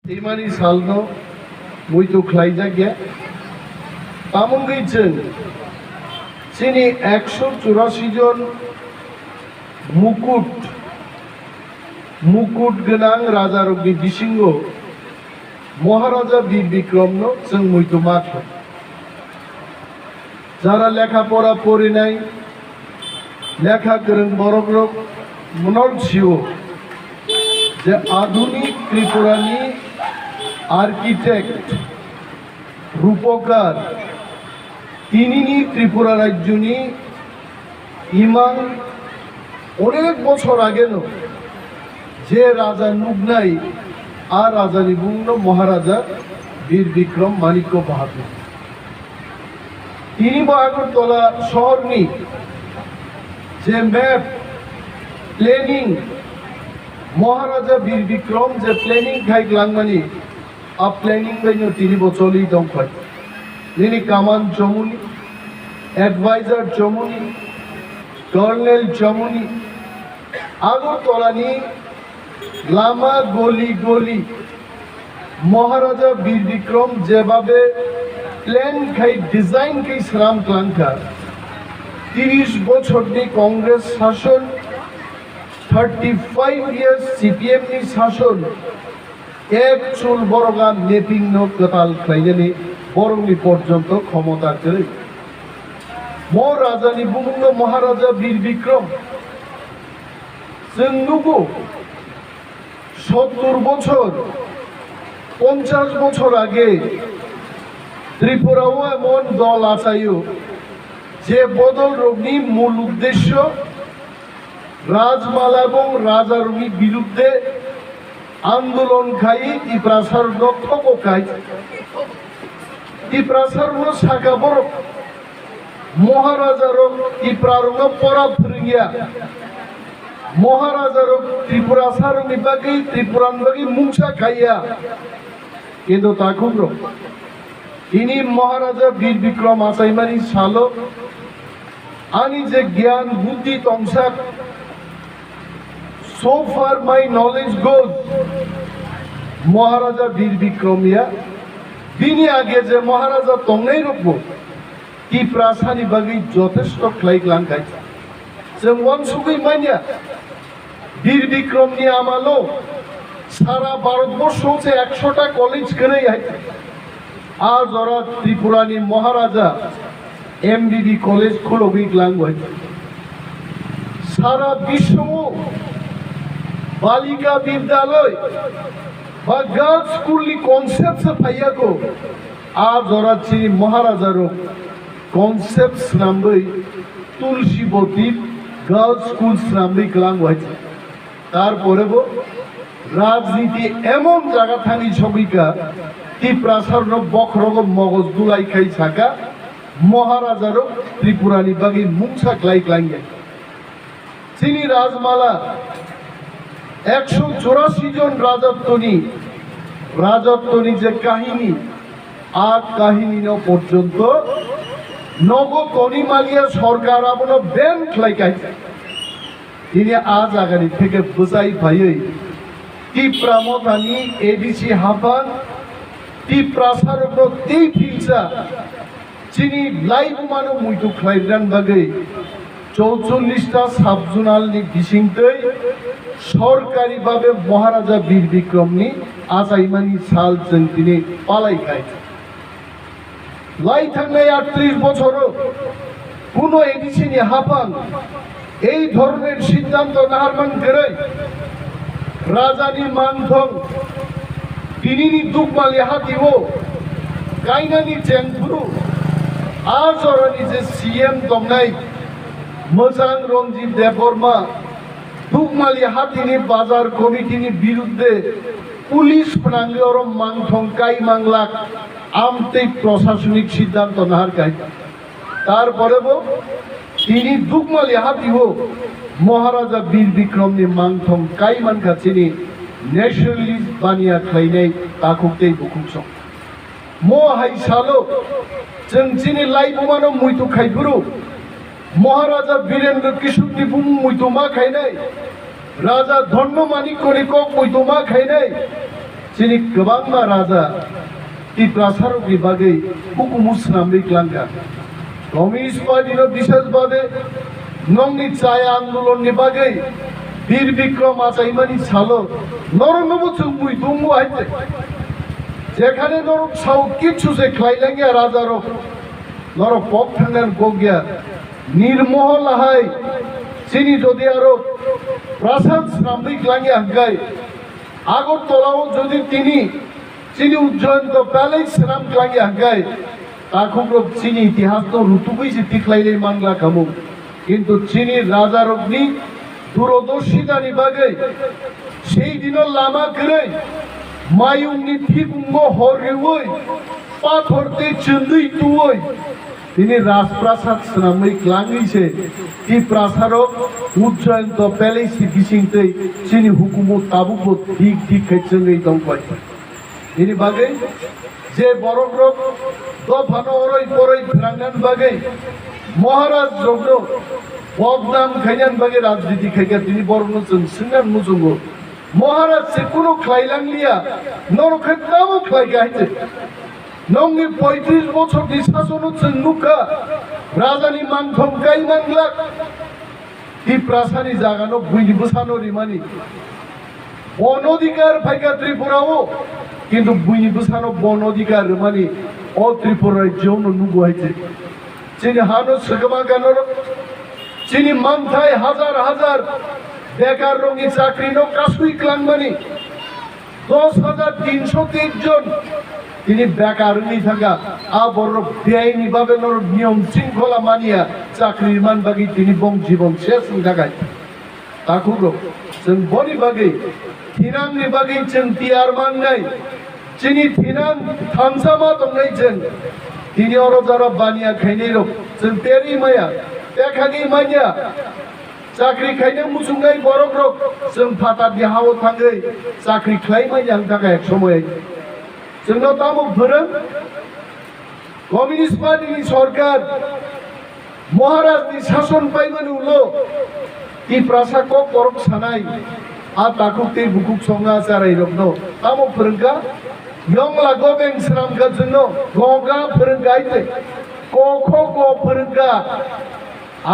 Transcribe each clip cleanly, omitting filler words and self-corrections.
Imani salno muito klayja gya tamung gitchen sini 184 জন মুকুট গোনাং রাজারগি বিসিংহ মহারাজা বীর বিক্রম जों muito মাত্র যারা লেখাপড়া পড়ে নাই লেখা গোरों বড়গ্রক মনর ছিল যে আধুনিক ত্রিপুরানি आर्किटेक्ट रूपकार तिनी त्रिपुरा राज्यनी इमान अनेक बछर आगे जे राजा नुगनाई आ राजानी बुंनो महाराजा वीर विक्रम माणिक्य बाहादुर तिनी आगरतला शहरनी जे मैप प्लेनिंग महाराजा वीर विक्रम जे प्लेनिंग खाई लांगमानी आ प्लेनिंग गइनो 3 बछरই दंखाय निनी कामान जमुनी एडवाइजर जमुनी कर्नल जमुनी आगरतलानी लामा गली गली महाराजा वीर विक्रम जेभाबे प्लेन खाई डिजाइन खाई श्राम क्लांका 30 बछरनि कांग्रेस शासन 35 years CPM नि शासन एक चुल बरगा नेपिंग नो कताल खाइनानै बरंनि पर्यन्त क्षमता करे मो राजानि बुंनो महाराजा वीर विक्रम जों नुगौ 70 বছর 50 বছর আগে ত্রিপুরাও এমন দল আছাইও যে বদল রোগনি মূল উদ্দেশ্য রাজমালা এবং রাজারুনি বিরুদ্ধে आंदोलन खाई तिप्रासार नखको खाई तिप्रासार न साका बर महाराजा रो तिप्रार न परा फुरिया महाराजा रो त्रिपुरासार नि बागै त्रिपुरान बागै मुंसा खाइया किन्तु ताकुम्रो इनी महाराजा वीर विक्रम आसाइमानी सालो आनी जे ज्ञान बुद्धि Tansa So far my knowledge goes, Maharaja Bir विक्रमिया बिनि आगे जे महाराजा तंगनाय रखबो कि प्रासानि बागै जथेष्ट ख्लायग्लांगाय जों वानसुगै मानिया वीर विक्रमनि आमालो सारा भारतबर्षआव जे 100टा कलेज गनाय आज ओरा त्रिपुरानि महाराजा MBB कलेज खुलगैग्लांबाय सारा विश्वआव बालिका विद्यालय बा गर्ल्स स्कूल नि कॉन्सेप्ट से फाइया को आज और चिनी महाराजा रो कॉन्सेप्ट नाम्बै तुलसीबती गर्ल्स स्कूल नाम्बै क्लांग वाइज तार परेबो राजनीति एमन जागा थांगी छबिका ती प्रासार नो बखरग मगज दुलाई खाई छाका महाराजा रो त्रिपुरानि बागै मुंसा क्लाइ क्लांगे चिनी राजमाला 184 জন রাজত্বনি যে কাহিনী আর কাহিনী ন পর্যন্ত নবকনিমালিয়া সরকার আপন ব্যান খাইছে তিনি আজ আগানি থেকে বুঝাই ভাইই টিপ্রামতানি এডিসি হাবান টিপ্রাসারক তি ফিলসা চিনি লাইভ মানো মুইতু খাইরান বাগै 44টা সাবজোনালনি বিসিংতৈ सरकारी भावे महाराजा वीर विक्रमनि आसाइमानी साल जों दिनै पालायखाय लाई थांनाय 38 বছরও কোনো এডিসিনি হাফান এই ধরনের সিদ্ধান্ত নাহারমান করে রাজানি মানথং তিনিনি দুকমালি হাতিও কাইনানি চেংফুরু আজ ওরানি যে সিএম দংনাই मोजां रंजीत देबबर्मा दुगमाली हातिनि बाजार कमिटिनि बिरुद्धे पुलिस फोनांगे और मांगथं काई मांगलाक आमते प्रशासनिक सिद्धांत नाहारखाय तार परेबो तिनि दुगमाली हातिहो महाराजा वीर विक्रमनि मांगथं काई मानखाथिनि नेशनलिस्ट बानिया खायनाय ताकुकते बुकुंसं मो हाइसालो जों चिनि लाइबुमानो मुइतु खायफुरु महाराजा वीरेंद्र किशोरनि बुं मुइतुमा खायनाय राजा धन्य Manik कनिকক मुइतुमा खायनाय Sini kebangma raja di prasarok di bagai hukum Muslim di Kelangka. Komunis Parti no bisas bade nongni caya andolon di bagai bir bikram acaimani salo norongmu chungmui dungu aite. যেখানে নরক সাউ কিছু যে খাইলাঙ্গিয়া রাজার নরক পক থাঙ্গান কোগিয়া নির্মহল হাই চিনি যদি আরো প্রাসাদ শ্রামিক লাঙ্গিয়া হাঙ্গাই আগরতলাও যদি তিনি চিনি উজ্জয়ন্ত প্যালেস শ্রাম লাঙ্গিয়া হাঙ্গাই তাকুম চিনি ইতিহাস তো রুতুকুইছে তিখলাইলে মাংলা কামু কিন্তু চিনি রাজার অগ্নি দূরদর্শিতা নিবাগে সেই দিনের লামা করে মায়ুংনি ঠিকুঙ্গ হরিওই পাথরতে চন্দুই তুই তিনি রাজপ্রাসাদ শ্রামই ক্লাঙ্গিছে কি প্রাসারক উজ্জয়ন্ত প্যালেসি বিসিংতে চিনি হুকুম তাবুক ঠিক ঠিক খাইচঙ্গই দংপাই তিনি বাগে যে বড়গ্রক দফানো ওরই পরই ফ্রাঙ্গান বাগে মহারাজ জগ্ন বদনাম খাইয়ান বাগে রাজনীতি খাইয়া তিনি বর্ণ সিঙ্গান মুজুঙ্গ মহারাজ সে কোনো খাইলাংলিয়া নরকের নামও খাই গাইছে নংনি 35 বছর শাসন হচ্ছে নুকা রাজানি মাংথম গাই মাংলাক তি প্রাসানি জাগানো বুইনি বসানো রিমানি বন অধিকার ফাইকা ত্রিপুরাও কিন্তু বুইনি বসানো বন অধিকার রিমানি ও ত্রিপুরার যৌন নুগু হয়েছে চিনি হানো সগমা গানোর চিনি মাংথায় হাজার হাজার বেকার রঙি চাকরি নো কাশুই ক্লাংমানি 10,303 জন তিনি বেকার নি থাকা আবর বেআইনি ভাবে নিয়ম শৃঙ্খলা মানিয়া চাকরির মান বাগি তিনি জীবন শেষ থাকায় তাকুর जों बनि बागै थिनांनि बागै जों तियार मांनाय चिनि थिनां थामसामा दंनाय जों दिनै अरजारा बानिया खायनाय रक जों तेरि माया तेखागि मानिया चाकरी खायनो मुसुंनाय बरक रक जों फाटा देहाव थाङै चाकरी खाय मायां थाखाय एक समय जोंनाव तामुक फोरों कम्युनिस्ट पार्टीनि सरकार महाराजनि शासन पाइमानि उलो ती प्रासाको परक सानाय आ ताकुक ते बुकुक संगा साराय रकनो तामुक फोरोंगा यंगला गोबें स्रामगा जोंनो गगा फोरोंगा आइते कखो ग फोरोंगा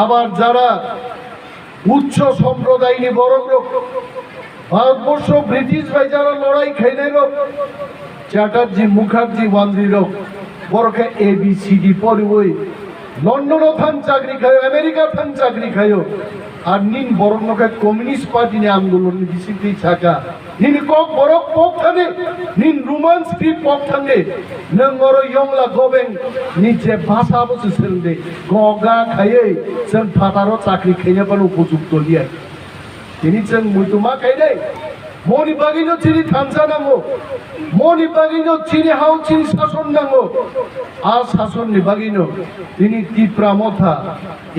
आबार जारा उच्च सम्प्रदायनि बरक रक भारतबर्ष ब्रिटिश बाय जारा लड़ाई खायनाय रक चैटार्जी मुखार्जी वानजी रक बरके ABCD पढ़िबई लंडन थान चाकरी खायो अमेरिका थान चाकरी खायो আর নিন বরং নকে কমিউনিস্ট পার্টি নি আন্দোলন বিসিপি ছাকা নিন কক বরক পক থানে নিন রোমান স্ক্রিপ্ট পক থানে নং অর ইয়ংলা গবেং নিচে ভাষা বসে সেলদে গগা খায়ে जों ফাটারো চাকরি খাইনে পানো উপযুক্ত লিয়া তিনি जों মুইতুমা খাইলে মনি বাগিনো চিনি থামসা নাঙ্গো মনি বাগিনো চিনি হাউ চিনি শাসন নাঙ্গো আর শাসন নি বাগিনো তিনি তীব্রা মথা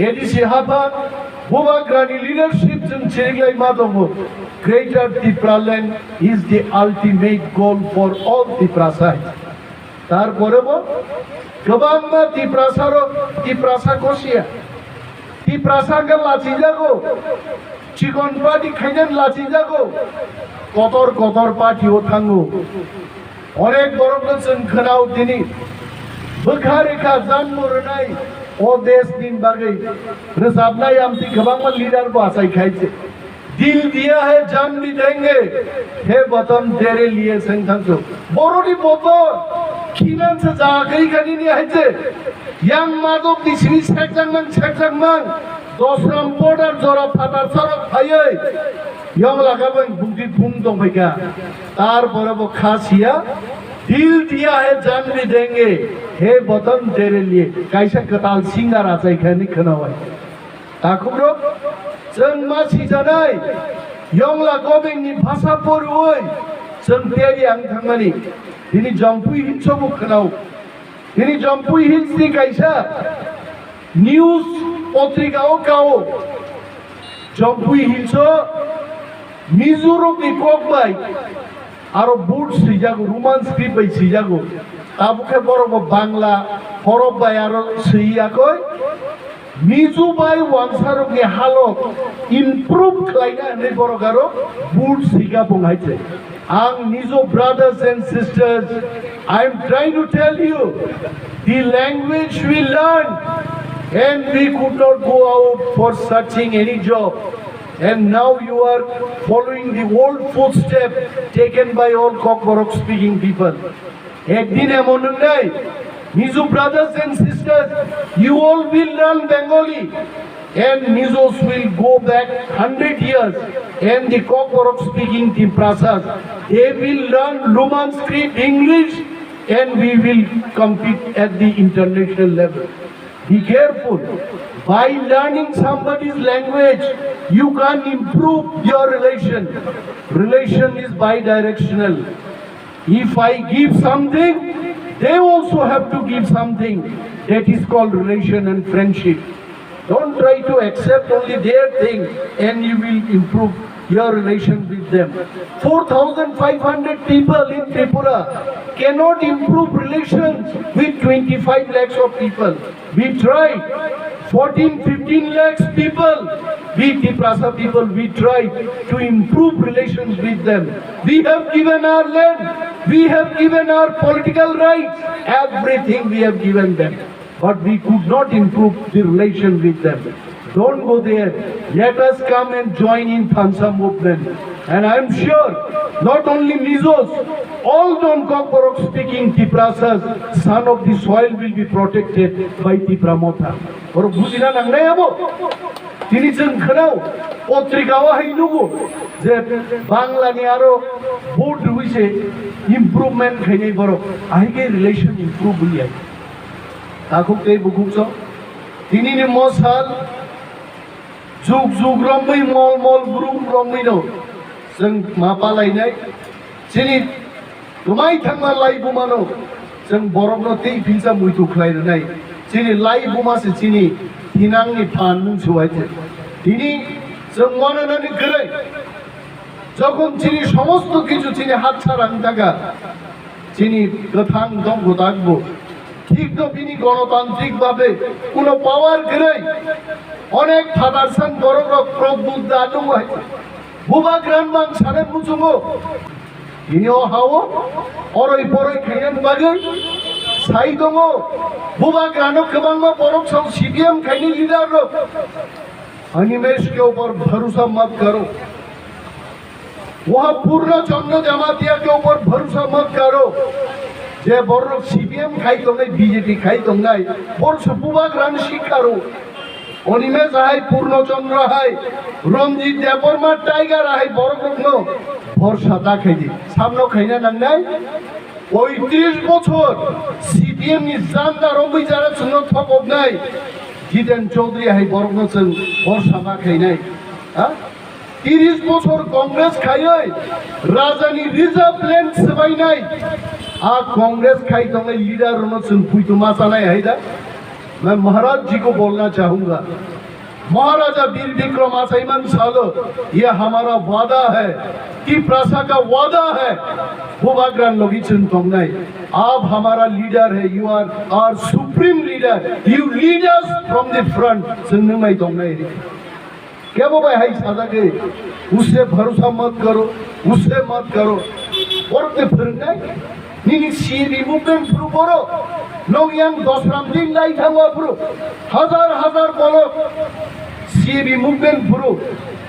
ADC half a Bubagrani leadership in Chiriglai Madongo. Greater Tipra land is the ultimate goal for all Tipra sides. Tar porebo, Kabangma Tiprasaro, Tiprasa Kosia, Tiprasanga Lachijago, Chikon Party Kenyan Lachijago, Kotor Party Otango, Orek Borogans Kanau Dini, Bukharika Zanmuranai. ओ देश दिन बागै रसाबना यामती खबांग leader को आसाई खाइছে दिल दिया है जान भी देंगे हे वतन तेरे लिए संघर्ष बरोडी बोतल खिनान से जागै खानी नि आइছে यां मादक दिसिनि सेकजांमान दसराम बॉर्डर जरा फाटार सरक फायै यं लागाबों बुंदि बुं दंफैगा तार बरबो खासिया दिल दिया है जान भी देंगे हे वतन तेरे लिए कैसा कताल सिंगार आचाई खानी खोनाबाय ताकुब्रो जों मासि जानाय यंगला गबेंनि भाषा परुय जों तेरि आं थांनानै दिनै जम्पुइ हिल्सबो खोनाव दिनै जम्पुइ हिल्सनि कैसा निउज पत्रिकाओ गाव जम्पुइ हिल्स मिजोरमनि ककबाय आरो बुट सिजागो Roman script bye सिजागो ताबुके बरबो Bangla हरब bye आरो सियाखै मिजु बाय वांसारनि हालत इमप्रुव खालायना नै बरगारो बुट सिगा बुंहायছে Ang Nizo brothers and sisters, I am trying to tell you, the language we learned, and we could not go out for searching any job. And now you are following the old footsteps taken by all Kokjak speaking people. Ekdin emon nai, Nizo brothers and sisters, you all will learn Bengali. And Nizos will go back 100 years, and the Kokjak speaking Timprasas, they will learn Luman script English, and we will compete at the international level. Be careful. By learning somebody's language, you can improve your relation. Relation is bi-directional. If I give something, they also have to give something. That is called relation and friendship. Don't try to accept only their thing and you will improve your relation with them. 4,500 people in Tripura cannot improve relations with 25 lakhs of people. We tried. 14, 15 lakhs people, we Tiprasa people, we tried to improve relations with them. We have given our land, we have given our political rights, everything we have given them. But we could not improve the relation with them. Don't go there. Let us come and join in Thangbai movement. And I am sure, not only Nizos, all non-Kokjak speaking Tiprasas, son of the soil will be protected by Tipramotha. Or Buzina Nangnayabo, Tinisan Khanao, Otrikawa Hinugo, the Bangla Niaro, both do we say improvement Khaneboro. I get relation improve. Takuk Te Bukukso, Tinini Mosal, Zug Zug Rombi, Mol Mol Group Romino. Sing Mapalai night, Chinit, Tumai Tanga Lai Bumano, Sing Borogno Te Pinsa Mutu Clay night, Chini Lai Bumas Chini, Tinangi Pan Suate, Tini, some one another great. Jokum Chini Shomosto Kichu Chini Hatsarantaga, Chini Gatang Dongo Dagbo, Tik the Pini Gonotantik Babe, Uno Power Grey, Onek Tadarsan Borok Pro Buddha. Bubagra bang saran musungo. Ini hawo, oroi poroi kainan bagai, sai dongo. Bubagra no kebang ma porok sau CPM kaini leader ro. Animesh के ऊपर भरोसा मत करो. वहाँ पूर्ण चंद्र जमातिया के ऊपर भरोसा मत करो. जे बोरो CPM खाई तो नहीं BJP खाई तो नहीं. बोरो बुबाग्रा ने शिकारो. Animesh hai Purno Chandra hai Ranjit Deborma Tiger hai Borogno Borsata Khaiji Samno Khaina Nangai Oi 30 বছর CPM ni Zanda Rombi Jara Suno Top of Nai Jiten Chaudhary hai Borogno Sun Borsata Khainai 30 বছর Congress Khayai Rajani Reserve Land Sabai Nai Congress Khai Tongai leader Rono Sun Puituma Sanai Haida मैं महाराज जी को बोलना चाहूँगा महाराजा वीर विक्रम आसैमन सालो ये हमारा वादा है कि प्रसा का वादा है बुबाग्रा लोगी चिंतोंगनाई आप हमारा लीडर है you are our supreme leader you lead us from the front चिंतोंगनाई तोंगनाई क्या वो भाई हाई सादा के उससे भरोसा मत करो और ते फिर नहीं Nini CB movement Phuru boro, Logi 10 ramdin lai Thangbai Phuru, hazar bolo CB movement Phuru,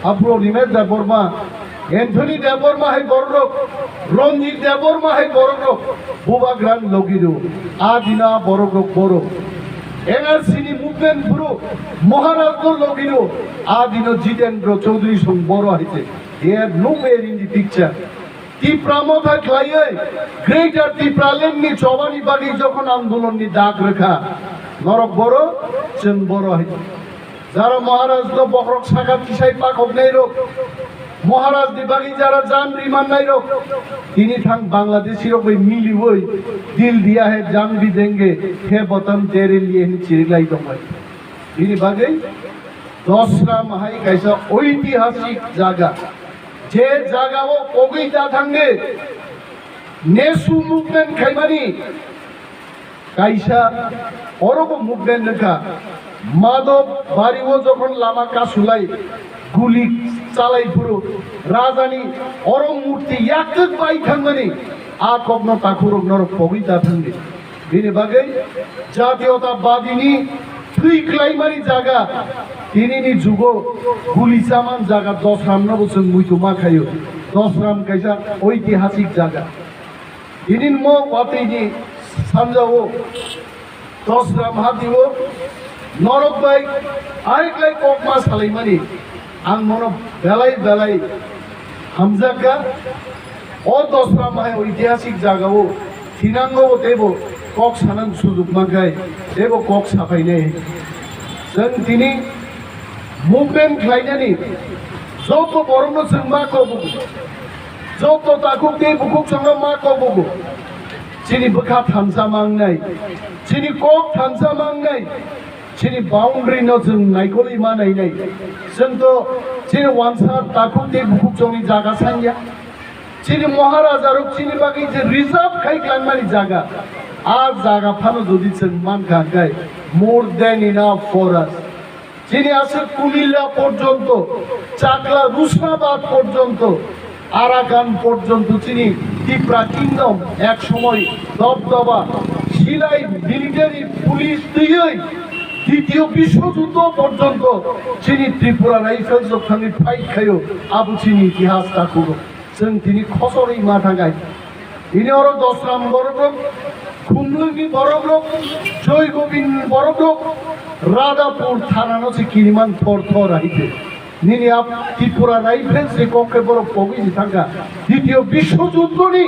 Apro Animesh Deborma, Anthony Deborma hai borok, Ranjit Deborma hai borok, Bubagra Logi do, Adina borok boro, NRC movement Phuru, Maharashtra Logi do, Adina Jitendra Chaudhary song boro haite. They are nowhere in the picture. Tipramotha Klayai, greater Tipralen ni Chobani Bari Jokon Andolon ni Dak Rekha, Norok Boro, Chen Boro. Zara Maharaj the Bokrok Sakat Kisai Pak of Nairo, Maharaj the Bagi Jara Jan Riman Nairo, Tinithang Bangladeshi of a Mili Woy, Dil Dia had Jan Videnge, He Botam Terili and Chirilai Domai. Dini Bagay, Dosra Mahai Kaisa, Oiti Hasik Zaga. যে জায়গাও কবিতা থাঙ্গে নেসু movement খাইমানি কাইসা অরব movement লেখা মাদব বাড়িও যখন লামা কাসুলাই গুলি চালাই পুরো রাজানি অরম মূর্তি এক বাই থাঙ্গনি আ কগ্ন তাকুরক নরক পবিতা থাঙ্গে বিনি বাগै জাতীয়তাবাদীনি थैख्लायमानि जागा दिनैनि जुगाव गुलि चामान जागा 10 रामनाबो जों मुइथु माखायो 10 राम कायसा ऐतिहासिक जागा दिनिन म वातैनि सानजावो 10 राम हादिवो नरक बाय आइक्लाय ककमा सालायमानि आं मनो बेलाय बेलाय हामजागा ओ 10 राम हाय ऐतिहासिक जागावो थिनांगो देबो कक सानां सुजुग माखाय देबो कक साफायनाय जों दिनै मुभमेन्ट खालायनानै जत' बर'नो जों मा कबुगु जत' ताकुकनि बुकुक जोङो मा कबुगु जोंनि बोखा थानसामांनाय जोंनि कक थानसामांनाय जोंनि बाउन्ड्रिनो जों नायगलि मा नायनाय जोंथ' जोंनि वानसार ताकुकनि बुकुक जोंनि जागा सान्या जोंनि महाराजारक जोंनि बागै जे रिजार्भ खायख्लांनानै जागा आज जागा फानो जुदि जों मानखांखाय मोर देन इनाफ फर आस যিনি আছে কুমিল্লা পর্যন্ত চাকলা রুশনাবাদ পর্যন্ত আরাকান পর্যন্ত যিনি ত্রিপুরা কিংডম এক সময় দবদবা সিলাই মিলিটারি পুলিশ দিয়ে দ্বিতীয় বিশ্বযুদ্ধ পর্যন্ত যিনি ত্রিপুরা রাইফেলস ওখানে ফাইট খায়ো আবু চিনি ইতিহাস তাকুরো जों दिनै खसरै मा थांगाय इनि अर 10 राम बरब्रक खुमलुंनि बरब्रक जय गोविंद बरब्रक राधापुर थानानो से किरिमान थर थर आइते निनि आप त्रिपुरा राइफेल्स से कके बर पगिसि थांगा द्वितीय विश्वयुद्धनि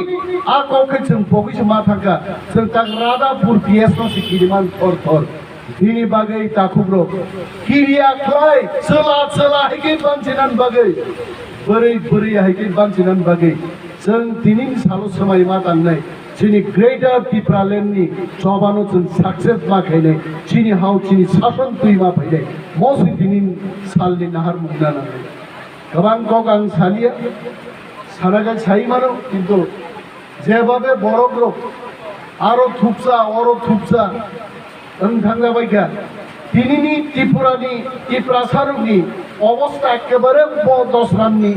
आ कके जों पगिसि मा थांगा जों ता राधापुर पिएसनो से किरिमान थर थर दिनि बागै ताकुब्रो किरिया क्लाय चला चला हेके बानसिनान बागै बोरै बोरै हायके बानसिनान बागै जों दिनै सालो समाय मा दांनाय जोंनि ग्रेटार त्रिपुरा लेन्डनि जबानो जों साक्सेस मा खायनाय जोंनि हाव जोंनि सासन तुइमा फैनाय मसि दिनै सालनि नाहार मुगना नांनाय गोबां कक आं सालिया सानागाय साइमानो किन्तु जेबाबे बर'ग्रक आरो थुपसा अरो थुपसा ओं थांजाबायखा दिनैनि त्रिपुरानि त्रिपुरा सारुकनि अबस्था एकेबारे 10 रामनि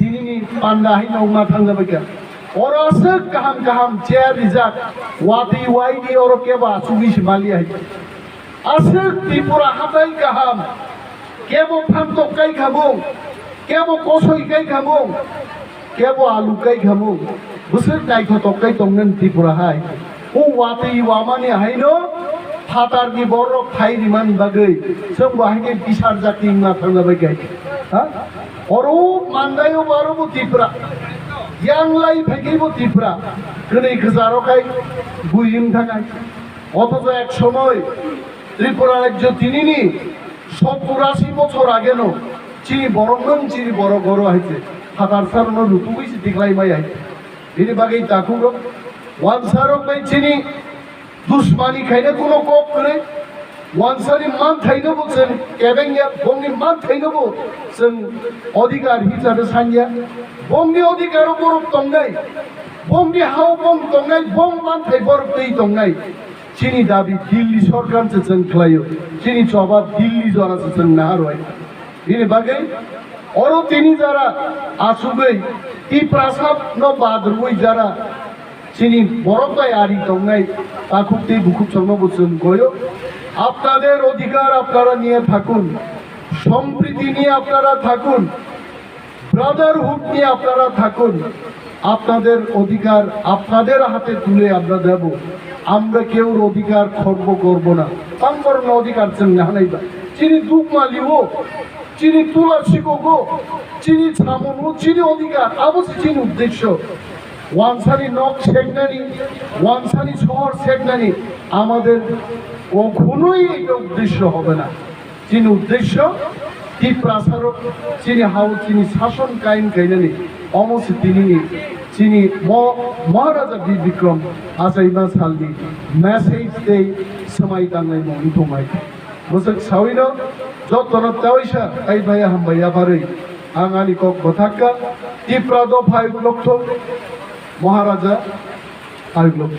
दिनैनि पान्डाहाय नौमा थांजाबायखा अरासो गाहाम गाहाम चेयार रिजार्भ वाति वाइनि और केबा सुबिस मालिया आसो त्रिपुरा हाथाय गाहाम केबो फामतो काई खामो केबो कसय काई खामो केबो आलु काई खामो बोसोर नायखो तकाय तंगन त्रिपुरा हाय ओ वाति वामानि हायनो फाटारनि बर फाइरिमान बागै जों बाहायनि बिसार जाति मा थांजाबाय गाय हा अरो मान्दायो बारबो त्रिपुरा यांलाय फैगैबो त्रिपुरा गनै गोजारखाय बुइरिं थाखाय অথচ এক সময় ত্রিপুরা রাজ্য তিনিনি 70-80 বছর আগেনো চিনি বরং চিনি বড় গড় আইছে হাতার সারনো রুতুইছি দিগলাই মাই আইছে বিনি বাগै তাকুরো ওয়ানসারক বাই চিনি दुश्मनी खायनो कोनो कप करे वानसानि मान थाइनोबो जों केबेंया बंनि मान थाइनोबो जों अधिकार हिसाबै सान्या बंनि अधिकार बरफ दंनाय बंनि हाव बं दंनाय बं मान थाइ बरफ दै दंनाय चिनि दाबि दिल्ली सरकारसो जों खालायो चिनि जवाब दिल्ली जरासो जों नाहारबाय बिनि बागै अरो तिनि जारा आसुबै ती प्रासाद न बाद्रुबै जारा চিনি বরফাই আরি দংনাই তাকুকতে বুকুক সংবচন গयो আপনাদের অধিকার আপনারা নিয়ে থাকুন সম্প্রীতি নিয়ে আপনারা থাকুন ব্রাদারহুড নিয়ে আপনারা থাকুন আপনাদের অধিকার আপনাদের হাতে তুলে আমরা দেব আমরা কেউ অধিকার খর্ব করব না সম্পূর্ণ অধিকার जों নাহানাইবা চিনি দুঃখ মালিও চিনি তুলা শিখো চিনি ছামনো চিনি অধিকার অবশ্যই চিনি উদ্দেশ্য ওয়ানসানি নক সেগনানি ওয়ানসানি শহর সেগনানি আমাদের কখনোই এই উদ্দেশ্য হবে না যিনি উদ্দেশ্য কি প্রাসারক যিনি হাও যিনি শাসন কায়েম খাইনানি অমসি তিনি যিনি মহারাজা বীর বিক্রম আসাইমা সালনি মেসেজ দেই সময় দাঙ্গাই মনি তোমাই বসক সাউইনো যতন তাওইসা আই ভাইয়া হামবাইয়া বাरै आं आंनि कक बथाक्का त्रिपुरा दफा 1 लक्ष महाराजा 1 लक्ष